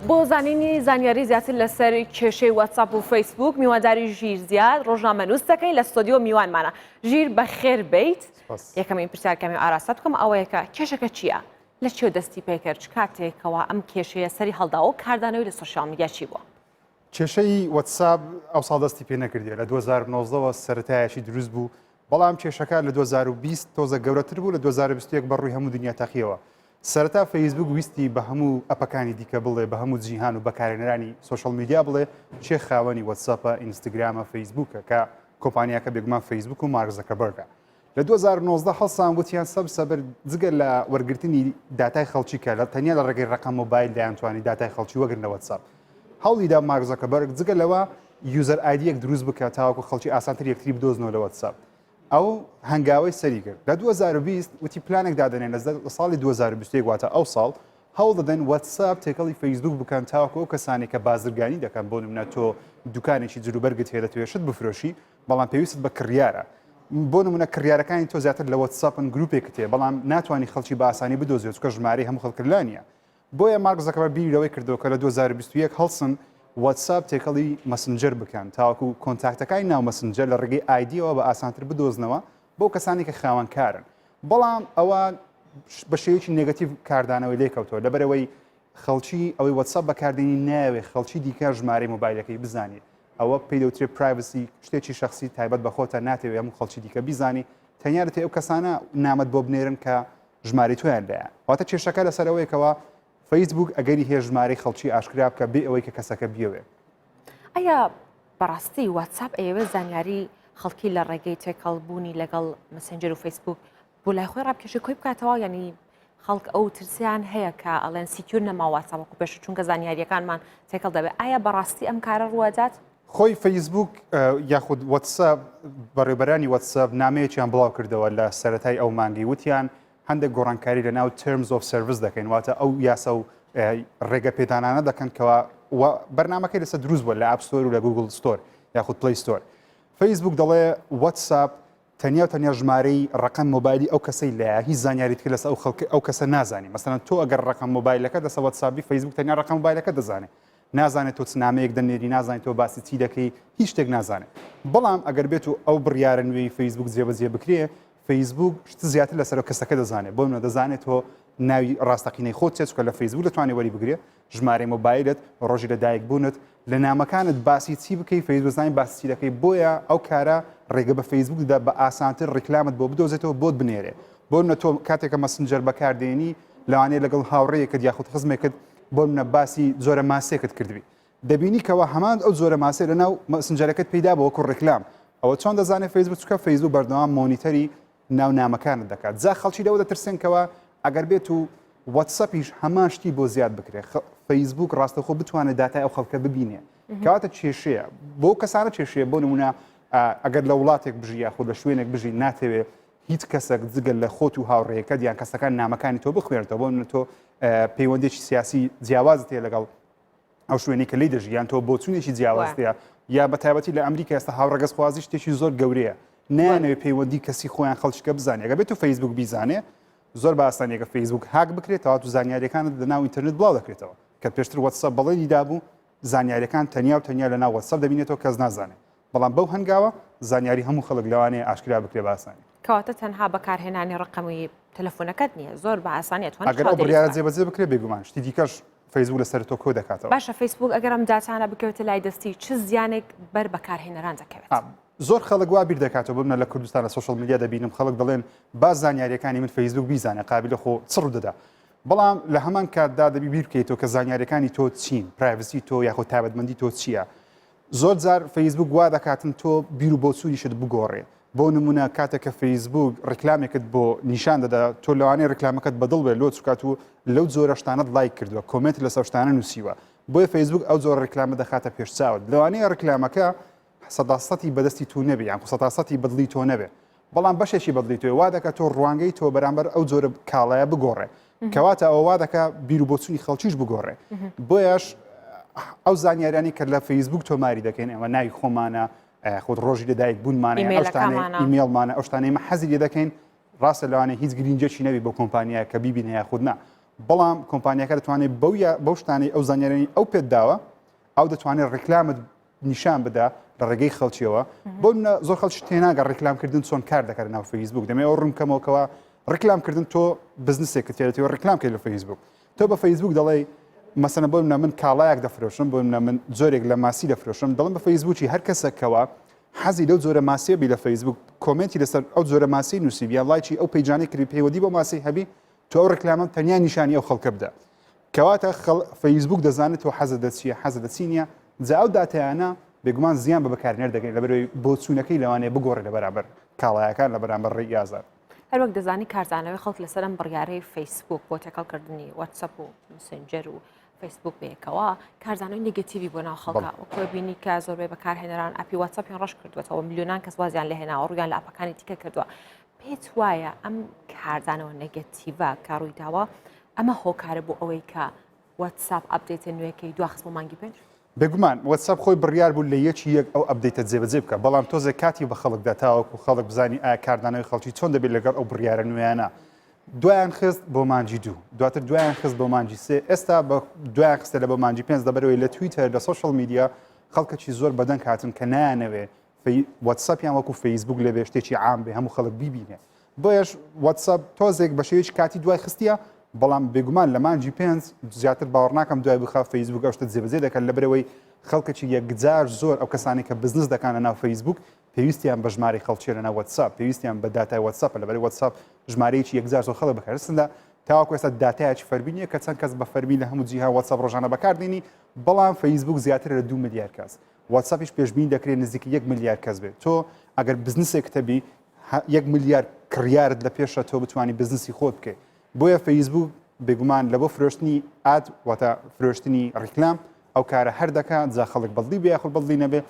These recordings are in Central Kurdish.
بۆ زانینی زانیاری زیاتر لەسەر کێشەی واتساپ و فەیسبوک میوانداری ژیر زیاد ڕۆژنامە نووس دەکەین لە ستۆدیۆ میوانمانە. ژیر بەخێر بیت. یەکەمین پرسیارکەمی ئاراستا بکەم ئەوەیەکە کێشەکە چییە؟ لە چێ دەستی پێکرد؟ چ کاتێکەوە ئەم کێشەیە سەری هەڵدا و کاردانەوەی لە سۆشیال میدیا چی بووە؟ کێشەی واتساپ ئەو ساڵ دەستی پێ نەکردێ لە 2019ەوە سەرەتایەکی دروست بوو، بەڵام کێشەکە لە 2020 تۆزە گەورەتر بوو، لە 2021 بەڕووی هەموو دنیا تەقیەوە. سەرەتا فەیسبوک ویستی بە هەموو ئەپەکانی دیکە بڵێ بە هەموو جیهان و بەکارهێنەرانی سۆشیال میدیا بڵێ چێ خاوەنی واتساپە، ئینستاگرامە، فەیسبوکە کە کۆمپانیاکە بێگومان فەیسبوک و مارک زەکەربەرگە. لە 2019 هەڵسان وتیان سەبر جگە لە وەرگرتنی داتای خەڵکی کە لە تەنیا لە ڕێگەی ڕقم مۆبایل دەیانتوانی داتای خەڵکی وەگرن لە واتساپ. هەوڵیدا مارک زەکەربەرگ جگە لەوە یوزەر ئایدیەک دروست بکات تاوەکو خەڵکی ئاسانتر یەکتری بدۆزنەوە لە واتساپ. ئەو هەنگاوی سەری کرد. لە 2020 وتی پلانێک دادنێن لە ساڵی 2021 واتە ئەو ساڵ هەوڵ دەدەن واتساپ تێکەڵی فەیسبوک بکەن تاوەکو ئەو کەسانی کە بازرگانی دەکەن بۆ نمونە تۆ دوکانێکی جلوبەرگت هەیە دەتوێت شت بفرۆشی بەڵام پێویست بە کڕیارە. بۆ نمونە کڕیارەکانی تۆ زیاتر لە واتساپن گروپێکت هەیە بەڵام ناتوانانی خەڵکی بە ئاسانی بدۆزێت چکە ژمارەی هەموو خەڵکردلانیە. بۆیە مارک زەکەربەرگ بیرەوەی کردەوە کە لە 2021 هەڵسن واتساپ تێکەڵی مەسنجەر بکەن تاوەکو کۆنتاکتەکانی ناو مەسنجەر لە ڕێگەی ئایدیەوە بە ئاسانتر بدۆزنەوە بۆ کەسانی کە خاوەنکارن. بەڵام ئەوە بە شێوەیەکی نێگەتیڤ کاردانەوەی لێکەوتەوە لەبەرەوەی خەڵکی ئەوەی واتساپ بەکاردێنی ناوێ خەڵکی دیکە ژمارەی مۆبایلەکەی بزانێت. ئەوە پێی دەوترێت پرایڤسی شتێکی شخصی تایبەت بەخۆتە ناتەوێت هەموو خەڵکی دیکە بیزانی تەنیا دەتێت ئەو کەسانە نامەت بۆ بنێرن کە ژمارەی تۆیان لایە. واتە کێشەکە لەسەرەوەیەکەوە فەیسبوک ئەگەری هەیە ژمارەی خەڵکی ئاشکرا بکە بێ ئەوەی کە کەسەکە بیەوێ. ئەیا بەڕاستی واتساپ ئەوێ زانیاری خەڵکی لە ڕێگەی تێکەڵبوونی لەگەڵ مەسنجەر و فەیسبوک بۆ لای خۆی ڕابکێشە کۆی بکاتەوە ینی خەڵک ئەو ترسیان هەیە کە ئەڵێن سیکیور نەما واتساپ و پێش چونکە زانیاریەکانمان تێکەڵ دەبێت. ئایا بەڕاستی ئەم کارە ڕوادات؟ خۆی فەیسبوک یاخود واتساپ بەڕێبەرانی واتساپ نامەیەکیان بڵاو کردەوە لە سەرەتای ئەو مانگی وتیان هەندێک گۆڕانکاری لە ناو ترمز ئۆف سەرویس دەکەین واتە ئەو یاسە و ڕێگە پێدانانە دەکەن کەەوە بەرنامەکەی لەسەر دروست بووە لە ئاپ ستۆر و لە گوگل ستۆر یاخود پلی ستۆر. فەیسبوک دەڵێ واتساپ تەنیا ژمارەی ڕقم مۆبایلی ئەو کەسەی لایە هیچ زانیاریت کرد لەسەر ئەو کەسە نازانی. مەسەڵەن تۆ ئەگەر ڕقم مۆبایلەکە دەسە واتساپی فەیسبوک تەنیا ڕقم مۆبایلەکە دەزانێت. نازانێت تۆ چنامەیەک دەنێری نازانێت تۆ باسی چی دەکەی هیچ شتێک نازانێت. بەڵام ئەگەر بێت و ئەو بڕیارە نوێی فەیسبوک جێبەجێ بکرێ فەیسبوک شت زیاتر لەسەر کەسەکە دەزانێت بۆ منە دەزانێت تۆ ناوی ڕاستەقینەی خۆت چێت لە فەیسبوک دەتوانێت وەری بگرێ ژمارەی مۆبایلت ڕۆژی لە دایک بوونت لە نامەکانت باسی چی بکەی فەیسبوک زانانی باسی چی دەکەی بۆیە ئەو کارە ڕێگە بە فەیسبوکدا بە ئاسانتر ڕیکلامت بۆ بدۆزێتەوە بۆت بنێرێ بۆ منە تۆ کاتێکە مەسنجەر بەکاردێنی لەوانەیە لەگەڵ هاوڕێیەکت یاخود خزمێکت بۆ منە باسی زۆرە ماسێکت کردوی دەبینی کەەوە هەمان ئەو زۆرە ماسێ لە ناو مەسنجەرەکەت پیدا بە وەکو ڕێکلام ئەوە چۆن دەزانێت فەیسبوک چکە فەیسبوک بەردەوام مۆنیتەری ناو نامەکانت دەکات جا خەڵکی لەوە دەترسێنکەوە ئەگەر بێت و واتساپیش هەمان شتی بۆ زیاد بکرێت فەیسبوک ڕاستەخۆ بتوانێت داتای ئەو خەڵکە ببینێ کەواتە کێشەیە بۆ کەسانە کێشەیە بۆ نمونە ئەگەر لە وڵاتێک بژی یاخود لە شوێنێک بژی ناتەوێت هیچ کەسێک جگەل لە خۆت و هاوڕێیەکەت یان کەسەکان نامەکانی تۆ بخوێنێتەوە بۆ تۆ پەیوەندێکی سیاسی جیاوازت هەیە لەگەڵ ئەو شوێنی کە لی دەژی یان تۆ بۆ چوونێکی جیاوازتەیە یا بە تایبەتی لە ئەمریکا ئێستا هاوڕەگەز خوازی شتێکی زۆر گەورەیە نانەوێت پەیوەندی کەسی خۆیان خەڵکیکە بزانێ ئەگەر بێت و فەیسبوک بیزانێ زۆر بە ئاسانیەکە فەیسبوک هاک بکرێتەوە تو زانیاریەکانت لە ناو ئینتەرنێت بڵاو دەکرێتەوە کە پێشتر واتساپ بەڵێنی دابوو زانیاریەکان تەنیا لە ناو واتساپ دەبینێتەوە کەس نازانێت بەڵام بەو هەنگاوە زانیاری هەموو خەڵک لەوانەیە ئاشکرا بکرێ بە ئاسانی کەواتە تەنها بەکارهێنانی ڕقەمی تەلەفۆنەکەت نییە زۆر بە ئاسانیت ئەگەر ئەو بڕیارە جێبەجێ بکرێ بێگومان شتی دیکەش فەیسبوک لەسەر تۆ کۆ دەکاتەوە باشە فەیسبوک ئەگەر ئەم داتانە بکەوێتە لای دەستی چ زیانێک بەر بەکارهێنەران دەکەوێت زۆر خەڵک وا بیر دەکاتەوە ببنە لە کوردستان لە سوشال میدیا دەبینم خەڵک دەڵێن با زانیاریەکانی من فەیسبوک بیزانێ قابلە خۆ چڕ دەدا بەڵام لە هەمان کاتدا دەبی بیر بکەیتەوە کە زانیاریەکانی تۆ چین پرایڤسی تۆ یاخۆ تایبەتمەندی تۆ چییە زۆر جار فەیسبوک وا دەکاتن تۆ بیر و بۆچوونیشت بگۆڕێ بۆ نمونە کاتێککە فەیسبوک ڕێکلامێکت بۆ نیشان دەدا تۆ لەوانەیە ڕێکلامەکەت بەدڵ بێت لۆ چکات و لەو جۆرە شتانت لایک کردووە کۆمنت لەسەر شتانە نووسیوە بۆیە فەیسبوک ئەو زۆر ڕێکلامە دەخاتە پێشچاوت لەوانەیە ڕێکلامەکە سەداسەتی بەدەستی تو نەبێ یان سەداسەتی بەدڵی تۆ نەبێ بەڵام بەشێکی بەدڵی تۆ وا دەکات تۆ ڕوانگەی تۆ بەرامبەر ئەو جۆرە کاڵایە بگۆڕێ کەواتە ئەوە وا دەکا بیر و بۆچوونی خەڵکیش بگۆڕێ بۆیەش ئەو زانیاریانی کە لە فەیسبوک تۆماری دەکەین ئەمە ناوی خۆمانە خۆت ڕۆژی لەدایک بوونمانە ئەو شتانەی ئیمێڵمانە ئەو شتانەی مە حەزی لێ دەکەین ڕاستە لەوانەیە هیچ گرینجەکی نەبی بۆ کۆمپانیایە کە بیبینە یاخود نا بەڵام کۆمپانیاکە دەتوانێت بەو شتانی ئەو زانیاری ئەو پێت داوە ئەو دەتوانێت ڕێکلامت نیشان بدا لە ڕێگەی خەڵکیەوە بۆ زۆر خەڵکی تێناگە ڕێکلامکردن چۆن کار دەکات ناو فەیسبوک دەمێ ئەو ڕوونکەمەوەکەوە ڕێکلامکردن تۆ بزنسێکت تێتەوە ڕێکلامکرد لە فەیسبوک تۆ بە فەیسبوک دەڵێ مەسەنە بۆ من کاڵایەک دەفرۆشم بۆ من جۆرێک لە ماسی دەفرۆشم دەڵم بە فەیسبوکی هەر کەسێکەوە حەزی لەو جۆرە ماسیێبی لە فەیسبوک کۆمنتی لەسەر ئەو جۆرە ماسی نووسیبیان لایکی ئەو پەیجانەی کردی پەیوەدی بۆ ماسی هەبی تۆ ئەو ڕێکلامە تەنیا نیشانی ئەو خەڵکە بدە کەواتە فەیسبوک دەزانێت تۆ حەزت دەچیە حەزت دەچی نییە جا ئەو داتایانە بێگومان زیان بە بەکارهێنەر دەگەین لەبەرەوەی بۆ چوونەکەی لەوانەیە بگۆڕێ لە بەرامبەر کاڵایەکان لە بەرامبەر ڕێی ئازار هەر وەک دەزانی کارزانەوەی خەڵک لەسەر ئەم بڕیارەی فەیسبوک بۆ تێکەڵکردنی واتسەپ و مسنجەر و فەیسبوک بەیەکەوە کارزانەوەی نگەتیڤی بۆ ناو خەڵکە وەکو بینی کە زۆربەی بەکارهێنەران ئەپی واتسەپیان ڕەش کردوێتەوە میلیۆنان کەس وازیان لە هێناوە ڕوویان لە ئەپەکانی دیکە کردووە پێت وایە ئەم کارزانەوە نەگەتیڤە کاڕووی داوە ئەمە هۆکارە بۆ ئەوەی کە واتساپ ئەپدێتە نوێەکەی دواخست بۆ مانگی پێنج بێگومان واتساپ خۆی بڕیار بوو لە یەکی یەک ئەو ئەپدەیتە جێبەجێ بکە بەڵام تۆزێک کاتی بە خەڵک دەتاوەکو خەڵک بزانی ئایا کاردانەوەی خەڵکی چۆن دەبێت لەگەڵ ئەو بڕیارە نوێیانە دوایان خست بۆ مانجی دوو دواتر دوایان خست بۆ مانجی سێ ئێستا بە دوایان خستە لە بۆ مانجی پێنج دەبەرەوەی لە تویتەر لە سوشەڵ میدیا خەڵکەکی زۆر بەدەنگ هاتن کە نایانەوێ واتساپیان وەکو فەیسبوک لەبێ شتێکی عام بێ هەموو خەڵک بیبینێ بۆیش واتساپ تۆزێک بە شێوەیەکی کاتی دوای خستیە بەڵام بێگومان لە مانجی پێنج زیاتر باوەڕ ناکەم دوای بخا فەیسبوک ئەو شتە جێبەجێ دەکەن لەبەرەوەی خەڵکەکی یەکجار زۆر ئەو کەسانی کە بزنس دەکەن لە ناو فەیسبوک پێویستیان بە ژمارەی خەڵکی لە ناو واتساپ پێویستیان بە داتای واتساپ لەبەرەوەی واتساپ ژمارەیەکی یەکجار زۆر خەڵک بەکارستندا تاواکو ئێستا داتایەکی فەرمی نییە کە چەند کەس بە فەرمی لە هەموو جیهان واتساپ ڕۆژانە بەکاردێنی بەڵام فەیسبوک زیاتر لە 2 ملیار کەس واتساپیش پێشبینی دەکرێت نزیکی 1 ملیار کەس بێت تۆ ئەگەر بزنسێک تەبی 1 ملیار کڕیارت لە پێشە تۆ بتوانانی بزنسی خۆت بکەیت بۆیە فەیسبوک بێگومان لە بۆ فرۆشتنی ئاد واتە فرۆشتنی ڕیکلام ئەو کارە هەر دەکات جا خەڵک بەڵدی بێ خەڵ بەڵدی نەبێ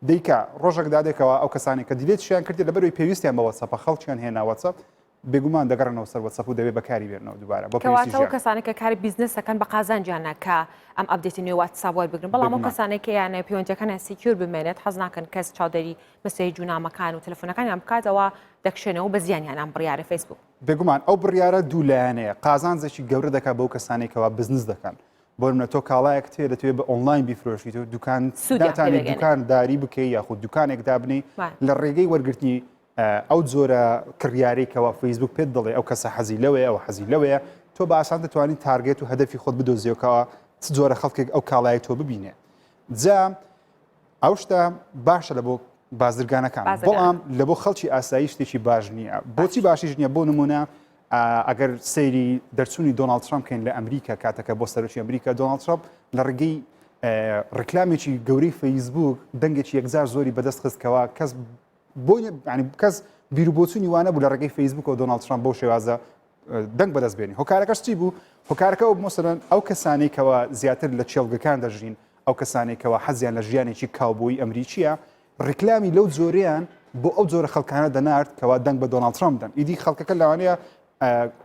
دیکە ڕۆژێک دادێکەوە ئەو کەسانی کە دیلێت شیان کردی لەبەرەوەی پێویستیان بە واتساپ خەڵکیان هێنا واتساپ بێگومان دەگەڕنەوە سەر واتساپ و دەبێت بەکاری بێنەوە دووبارە بۆ کەواتەوە کەسانی کە کاری بیزنس دەکەن بە قازانجیانە کە ئەم ئەپدێتی نوێ واتساپ وەربگرن بەڵام ئەو کەسانێک کە یانە پەیوەندیەکان سیکیور بمێنێت حەز ناکەن کەس چاودێری مەسەیج و نامەکان و تەلەفۆنەکانیان بکاتەوە دەکشێنەوە بە زیانیان ئەم بڕیارە فەیسبوک بێگومان ئەو بڕیارە دوو لایەنەیە قازانجێکی گەورە دەکات بەو کەسانێکەوە بزنس دەکەن بۆ منە تۆ کاڵایەک تێ دەتوێت بە ئۆنلاین بیفرۆشیت و دوکان داتانێت دوکانداری بکەی یاخود دوکانێک دابنی لە ڕێگەی وەرگرتنی ئەو جۆرە کڕیارێکەوە فەیسبوک پێت دەڵێ ئەو کەسە حەزی لەوەیە ئەو حەزی لەوەیە تۆ بە ئاسان دەتوانین تارگێت و هەدەفی خۆت بدۆزیەوەکەوە چ جۆرە خەڵکێک ئەو کاڵایە تۆ ببینێ جا ئەو شتە باشە لە بۆ بازرگانەکان بەڵام لە بۆ خەڵکی ئاسایی شتێکی باش نییە بۆچی باشیش نییە بۆ نمونە ئەگەر سەیری دەرچوونی دۆناڵد ترامپ کەین لە ئەمریکا کاتەکە بۆ سەرۆکی ئەمریکا دۆناڵد ترامپ لە ڕێگەی ڕێکلامێکی گەورەی فەیسبوک دەنگێکی یەکجار زۆری بەدەست خستکەوە کەس بۆ کەس بیر و بۆچوونی وانە بوو لە ڕێگەی فەیسبوک و دۆناڵد ترامپ بۆ شێوازە دەنگ بەدەست بێنی هۆکارەکەش چی بوو هۆکارەکە مۆسەرەن ئەو کەسانێکەوە زیاتر لە چێڵگەکان دەژین ئەو کەسانێکەوە حەزیان لە ژیانێکی کاوبۆی ئەمریکیە ڕێکلامی لەو زۆریان بۆ ئەو جۆرە خەڵکانە دەنارد کەوا دەنگ بە دۆناڵد ترامپ دەن ئیدی خەڵکەکە لەوانەیە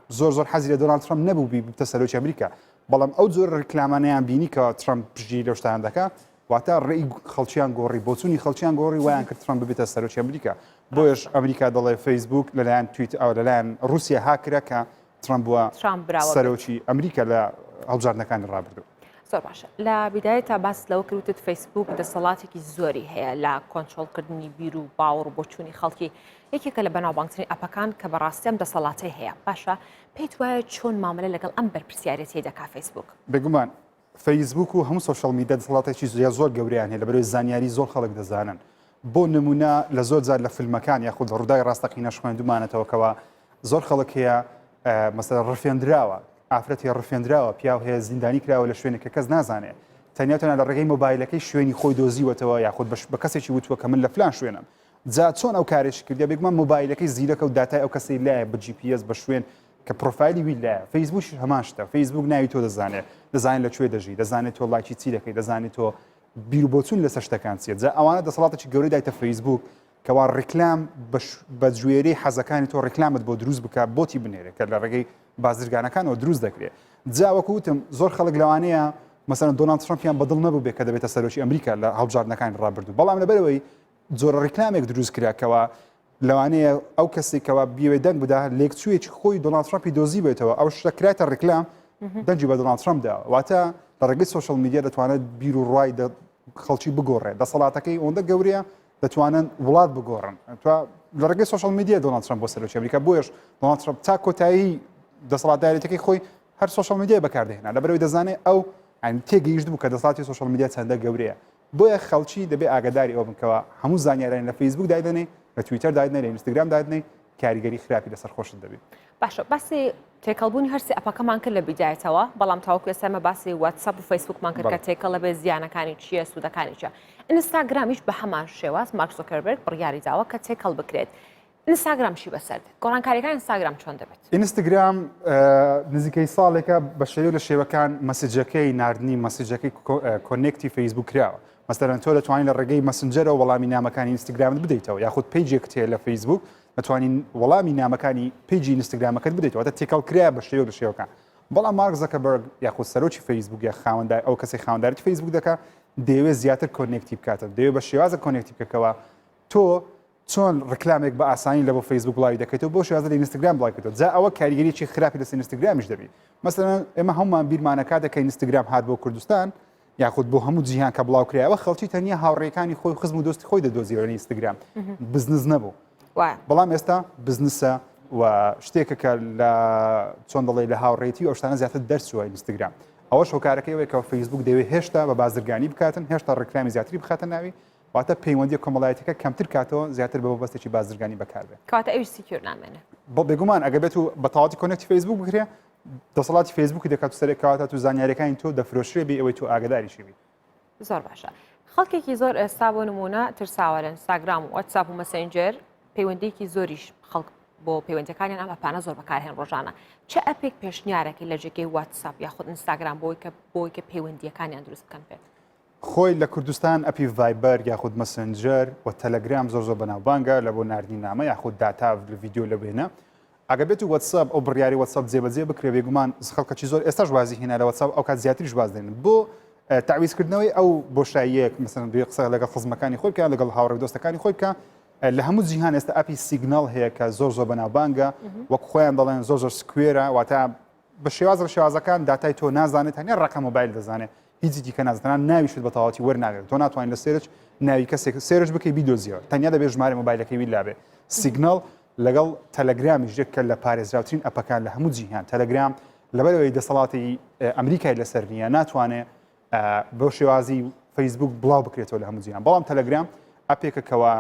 زۆر حەزی لە دۆناڵد ترامپ نەبوو بتە سەرۆکی ئەمریکا بەڵام ئەو جۆر ڕێکلامانەیان بینی کە ترامپ پژی لەو شتان دەکات واتە ڕێی خەڵکیان گۆڕی بۆچوونی خەڵکیان گۆڕی وایان کرد ترامپ ببێتە سەرۆکی ئەمریکا بۆیش ئەمریکا دەڵێ فەیسبوک لەلایەن تویت ئەو لەلایەن رووسیا هاکرا کە ترامپ بووە سەرۆکی ئەمریکا لە هەڵبژاردنەکانی ڕابردوو زۆر باشە لە بیدایە تا باس لەوە کردوتت فەیسبوک دەسەڵاتێکی زۆری هەیە لە کۆنتترۆلکردنی بیر و باوەڕ و بۆچوونی خەڵکی یەکێکە لە بەناوبانگترین ئەپەکان کە بەڕاستی ئەم دەسەڵاتی هەیە باشە پێیت وایە چۆن مامەلە لەگەڵ ئەم بەرپرسیارەتی دەکا فەیسبوک بێگومان فەیسبوک و هەموو سۆشەڵ میدیا دەسەڵاتێکی زۆر گەوریان هەیە لەبەرەوەی زانیاری زۆر خەڵک دەزانن بۆ نمونە لە زۆر جار لە فیلمەکان یاخود لە ڕووداوی ڕاستەقینە خوێندومانەتەوەکەوە زۆر خەڵک هەیە مەسەلەن ڕفێنراوە ئافرەتی ڕفێنراوە پیاو هەیە زیندانی کراوە لە شوێنێک کە کەس نازانێت تەنیاتەنە لە ڕێگەی مۆبایلەکەی شوێنی خۆی دۆزیوەتەوە یاخود بە کەسێکی وتووە کە من لە فلان شوێنم جا چۆن ئەو کارێکی کردیا بێگومان مۆبایلەکەی زیرەکە و داتای ئەو کەسی لایە بە GPS بە شوێن کە پرۆفایلی وی لایە فەیسبوک هەمان شتە فەیسبوک ناوی تۆ دەزانێت لەکوێ دەژی دەزانێت تۆ لایکی چی دەکەی دەزانێت تۆ بیر و بۆچوون لەسەر شتەکان چیە جا ئەوانە دەسەڵاتێکی گەورەی دایتە فەیسبوک کەوا ڕێکلام بە جوێرەی حەزەکانی تۆ ڕێکلامت بۆ دروست بکات بۆتی بنێرێت کە لە ڕێگەی بازرگانەکانەوە دروست دەکرێت جا وەکو وتم زۆر خەڵک لەوانەیە مەسەلەن دۆناڵد ترامپیان بەدڵ نەبوو بێت کە دەبێتە سەرۆکی ئەمریکا لە هەڵبژاردنەکانی ڕابردوو بەڵام لەبەرەوەی جۆرە ڕێکلامێک دروست کراکەوە لەوانەیە ئەو کەسێکەوە بیوێ دەنگ بدا لێکچوویەکی خۆی دۆناڵد ترامپی دۆزی بێتەوە ئەو شتە کراتە ڕێکلام دەنجی بە دۆناڵد ترامپ داوە واتە لە ڕێگەی سوشەڵ میدیا دەتوانێت بیر و ڕای خەڵکی بگۆڕێت دەسەڵاتەکەی ئەوەندە گەورەیە دەتوانن وڵات بگۆڕن لە ڕێگەی سوشەڵ میدیا دۆناڵد ترامپ بۆ سەرۆکی ئەمریکا بۆیش دۆناڵد ترامپ تا کۆتایی دەسەڵاتدارێتەکەی خۆی هەر سوشەڵ میدیا بەکاردێنا لەبەرەوەی دەزانێت ئەو تێگەیشت بوو کە دەسەڵاتی سوشەڵ میدیا چەندە گەورەیە بۆیە خەڵکی دەبێ ئاگاداری ئەو بنکەوە هەموو زانیارانی لە فیسبوک دایدنێ لە تویتەر دایدنێ لە ئینستاگرام دایدنێ کاریگەری خراپی لەسەر خۆشت دەبێت باشە باسی تێکەڵبوونی هەرسی ئەپەکەمان کرد لە بیدایەتەوە بەڵام تاوەکو ئێستا باسی واتساپ و فیسبوکمان کرد کە تێکەڵ لەبێ زیانەکانی چییە سوودەکانی چیە ئینستاگرامیش بە هەمان شێواز مارک زوکەربەرگ بڕیاری داوە کە تێکەڵ بکرێت ئینستاگرامشی بەسەر گۆڕانکاریەکان ئینستاگرام چۆن دەبێت ئینستاگرام نزیکەی ساڵێکە بە شێوە لە شێوەکان مەسیجەکەی ناردنی مەسیجەکەی کۆنێکتی فیسبوک کراوە مەسەرەن تۆ دەتوانین لە ڕێگەی مەسنجەرەوە وەڵامی نامەکانی ئینستاگرامت بدەیتەوە یاخود پیجێک تێ لە فیسبوک دەتوانین وەڵامی نامەکانی پیجی ئینستاگرامەکەت بدەیتەوە دە تێکەڵ کرا بە شێوە لە شێوەکان بەڵام مارک زەکەربەرگ یاخود سەرۆکی فیسبوک یا خاوەندار ئەو کەسی خاوەنداری فیسبوک دەکات دەیەوێت زیاتر کۆنێکتی بکاتە دەیەوێت بە شێوازە کۆنێکتی بکەوە تۆ چۆن ڕکلامێک بە ئاسانی لە بۆ فیسبوک بڵاوی دەکەیتەوە بۆ شێوازە لە ئینستاگرام بڵاو کردەوە جا ئەوە کاریگەریی خراپی لەسەر ئینستاگرامیش دەبێت مەسەلەن ئێمە هەمومان بیرمانە کاتێک کە ئینستاگرام هات بۆ کوردستان یاخود بۆ هەموو جیهان کە بڵاو کرایەوە خەڵکی تەنیا هاوڕێکانی خۆی خزم و دۆستی خۆی دەدۆزیەوە لە ئینستاگرام بزنس نەبوو بەڵام ئێستا بزنسە و شتێکە کە لە چۆن دەڵێ لە هاوڕێتی ئەو شتانە زیاتر دەرچووە ئینستاگرام ئەوە شۆکارەکەیەوە کە فیسبوک دەوێت هێشتا بە بازرگانی بکاتن هێشتا ڕێکلامی زیاتری بخاتە ناوی واتە پەیوەندی کۆمەڵایەتەکە کەمتر کاتەوە زیاتر بە بەستێکی بازرگانی بەکاربێت کاتە ئەوی سیکیور نامێنێ بۆ بێگومان ئەگە بێت و بە تەواوی کۆنێکتی فیسبوک بکرێ دەسەڵاتی فیسبوکی دەکات سەرێکەواتە تو زانیاریەکانی تۆ دەفرۆشرێ بێ ئەوەی تۆ ئاگداریشی بی زۆر باشە خەڵکێکی زۆر ئێستا بۆ نمونە ترساوە لە ئینستاگرام و واتساپ و مەسەنجەر پەیوەندیکی زۆریش خەڵک بۆ پەیوەندیەکانیان ئەم ئەپانە زۆر بەکارهێن ڕۆژانە چه ئەپێک پێشنیارێکی لە جێگەی واتساپ یاخود ئینستاگرام بۆی کە پەیوەندیەکانیان دروست بکەن پێت خۆی لە کوردستان ئەپی ڤایبەر یاخود مەسنجەر و تەلەگرام زۆر بەناوبانگە لە بۆ ناردنی نامە یاخود داتا لە ڤیدیۆ لە بێنە ئەگە بێت و واتساپ ئەو بڕیاری واتساپ جێبەجێ بکرێ بێگومان خەڵکەکی زۆر ئێستاش وازی هێنا لە واتساپ ئەو کات زیاتریش باز دێنن بۆ تعویزکردنەوەی ئەو بۆشاییەک مەسەن بێ قسە لەگەڵ خزمەکانی خۆی بکە لەگەڵ هاوڕێ دۆستەکانی خۆی بکە لە هەموو جیهان ئێستا ئەپی سیگنال هەیە کە زۆر بەناوبانگە وەک خۆیان دەڵێن زۆر سکوێرە واتە بە شێواز لە شێوازەکان داتای تۆ نازانێت هەنێ ڕقم مۆبایل دەزانێت هیچی دیکە نازانان ناویشت بە تەواوەتی وەرناگرێت تۆ ناتوانین لە سێرج ناوی کەسێک سێرج بکەی بیدۆزیەوە تەنیا دەبێت ژمارە مۆبایلەکەی وی لابێ سیگنال لەگەڵ تەلەگرامیش کە لە پارێزراوترین ئەپەکان لە هەموو جیهان تەلەگرام لەبەرەوەی دەسەڵاتی ئەمریکای لەسەر نییە ناتوانێت بۆ شێوازی فیسبوک بڵاو بکرێتەوە لە هەموو جیهان بەڵام تەلەگرام ئەپێکەکەوە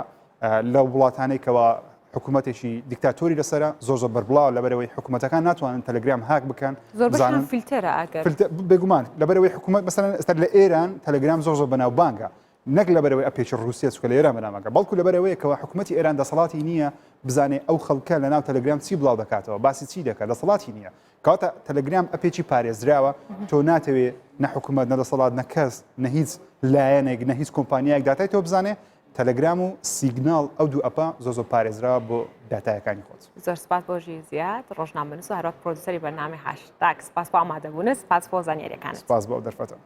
لە وڵاتانەی کەەوە حکوومەتێکی دیکتاتۆری لەسرە زۆر بەربڵاو لەبەرەوەی حکوومەتەکان ناتوانن تەلەگرام هاک بکەن زۆر فیلتەرە ئەگەر بێگومان لەبەرەوەی حکوومەت مەسەلەن ئێستا لە ئێران تەلەگرام زۆر بەناوبانگە نەک لەبەرەوەی ئەپێکی ڕوسیا چکە لە ئێران بەنامەکە بەڵکو لەبەرەوەی کەەوە حکوومەتی ئێران دەسەڵاتی نییە بزانێ ئەو خەڵکە لە ناو تەلەگرام چی بڵاو دەکاتەوە باسی چی دەکات دەسەڵاتی نییە کەواتە تەلەگرام ئەپێکی پارێزراوە تۆ ناتەوێت نە حکوومەت نەدەسەڵات نە کەس نە هیچ لایەنێک نە هیچ کۆمپانیایەک داتای تۆ بزانێ تەلەگرام و سیگنال ئەو دوو ئەپە زۆر پارێزراوە بۆ داتایەکانی خۆت زۆر سپاس بۆ ژیرزیات ڕۆژنامەنووس و هەروەک پرۆدیوسەری بەرنامەی هاشتاگ سپاس بۆ ئامادەبوونە سپاس بۆ زانیاریەکانت سپاس بۆ ئەو دەرفەتە